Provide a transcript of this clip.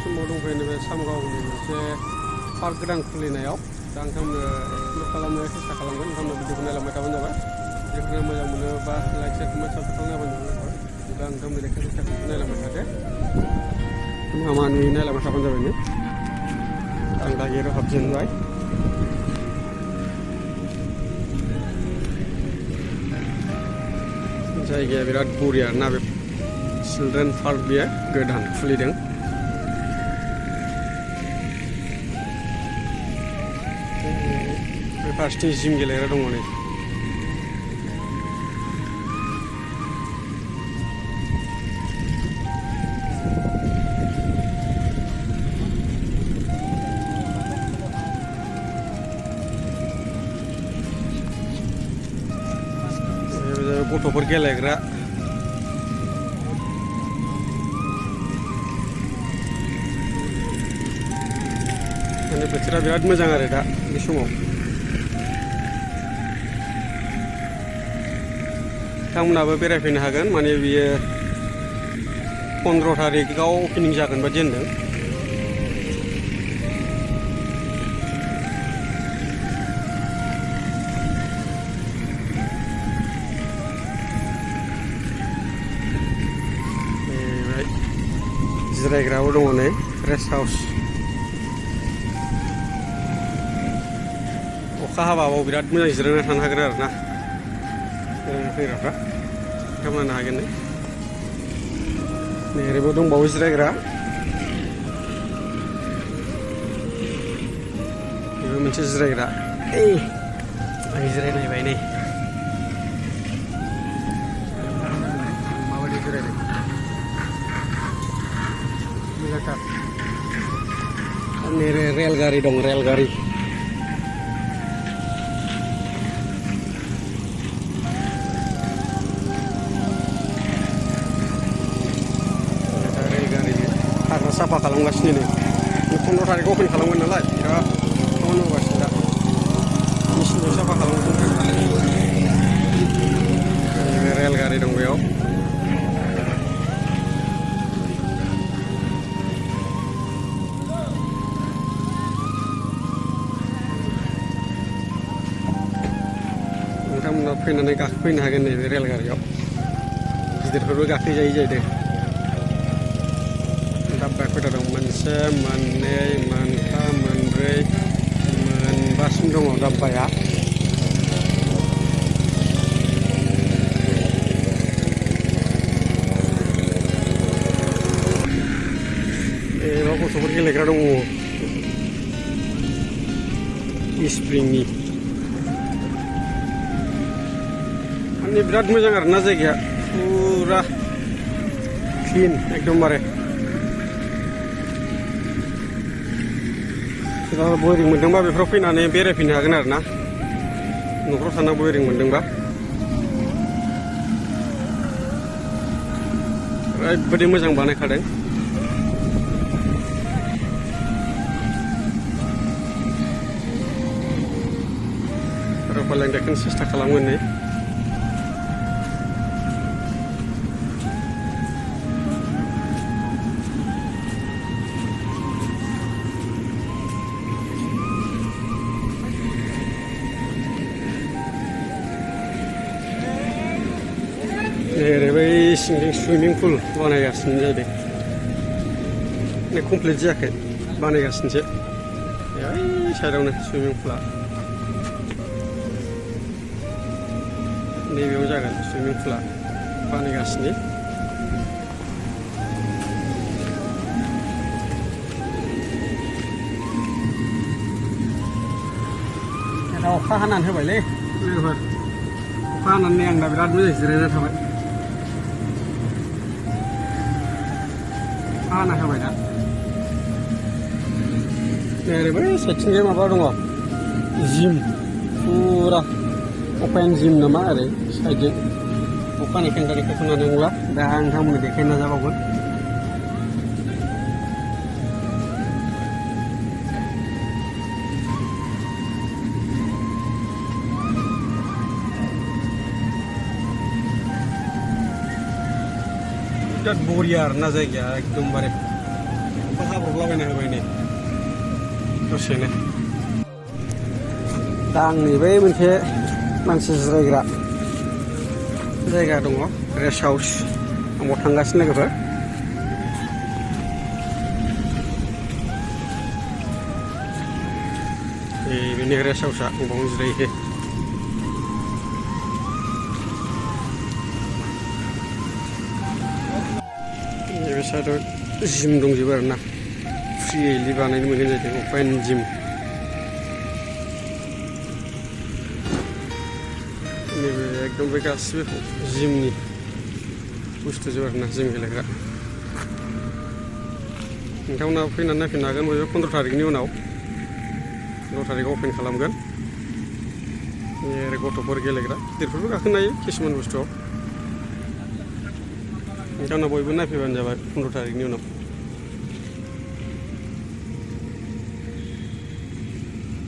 समाव दंफैयो नैबे सामगावनि मोनसे पार्क गोदान खुलिनायाव दा नोंथांमोननो एक्सप्लर खालामनो सेस्था खालामगोन नोंथांमोना भिडिअखौ नायलांबाय थाबानो जाबाय भिडिअखौ मोजां मोनोबा लाइक शेयार कमेन्ट साबस्क्राइब खालामनानै जाबाय दा नोंथांमोननि लेखाखौ नायलांबाय थादो मा मा नुयो नायलांबाय थाबानो जाबायनो आं दा गेटआव हाबजेनबाय जायगाया बिराद बरिया ना बे चिल्ड्रेन पार्क बियो गोदान खुलिदों बे फारसेथिं जिम गेलेग्रा दङ नै गथ'फोर गेलेग्रा माने बोथोरा बिराद मोजां आरो दा बे समाव नोंथांमोनाबो बेरायफैनो हागोन माने बियो 15 तारिखआव अपेनिं जागोन बादि होनदों जिरायग्राबो दङ नै रेस्ट हाउस अखा हाबाबो बिराद मोजां जिरायना थानो हागोन आरो ना बेरायनो फैग्राफ्रा खालामनो हागोन नै ओरैबो दंबावो जिरायग्रा बेबो मोनसे जिरायग्रा आं जिरायनायबाय नै माबायदि जिरायदों रेलगारि दं रेलगारि हाग्रा साफा खालामगासिनो नै 15 तारिखआव अपेन खालामगोन नालाय बिराद खामानि मावगासिनो दा मेचिनजों साफा खालामगासिनो रेलगारि दं बेयाव नोंथांमोना फैनानै गाखोफैनो हागोन नैबे रेलगारियाव गिदिरफोरबो गाखोजायो जाहैदों दाब्बाफोर दं मोनसे मोननै मोनथाम मोनब्रै मोनबासिम दङ दाब्बाया एबा गथ'फोर गेलेग्रा दङ स्प्रिंनि माने बिराद मोजां आरोना जायगाया फुरा क्लिन एकदमबारे बरिं मोनदोंबा बेफोराव फैनानै बेरायफैनो हागोन आरो ना न'खराव थाना बरिं मोनदोंबा ओरैबायदि मोजां बानायखादों रपालें देखौनो सेस्था खालामगोन नै ओरैबाय सिंजों सुइमिं पुल बानायगासिनो जादों कमप्लिट जायाखै बानायगासिनोसो ओइ साइडआवनो सुइमिं पुला नैबेयाव जागोन सुइमिं पुला बानायगासिनो अखा हानानै होबायलै लोगोफोर अखा हानानै आं दा बिराद मोजां जिरायना थाबाय हाना होबाय दा ओरैबो साइडथिंजाय माबा दङ जिम फुरा अपेन जिम नामा ओरै साइडजों अखा हानायखायनो दा देखायथ'नो हानाय नंला दा आं नोंथांमोननो देखायनो नाजाबावगोन बिराद बरिया आरोना जायगाया एकदमबारे हाब्रबलाबायना होबाय नै दसेनो। दा आंनि बै मोनसे मानसि जिरायग्रा जायगा दङ रेस्ट हाउस, आं बाव थांगासिनो लोगोफोर। बेनि रेस्ट हाउसआ आं बावनो जिरायो। नैबे साइडआव जिम दंजोबो आरोना, फ्रियैलि बानायनो मोनो जाहैदों अपेन जिम। नैबे एकदम बे गासिबो जिमनि बुस्थुजोब आरोना, जिम गेलेग्रा। नोंथांमोना फैनानै नायफैनो हागोन बयबो 15 तारिखनि उनाव। 15 तारिखआव अपेन खालामगोन। गथ'फोर गेलेग्रा, गिदिरफोरबो गाखोनो हायो किसुमान बुस्थुआव। नोंथांमोना बयबो नायफैबानो जाबाय 15 तारिखनि उनाव।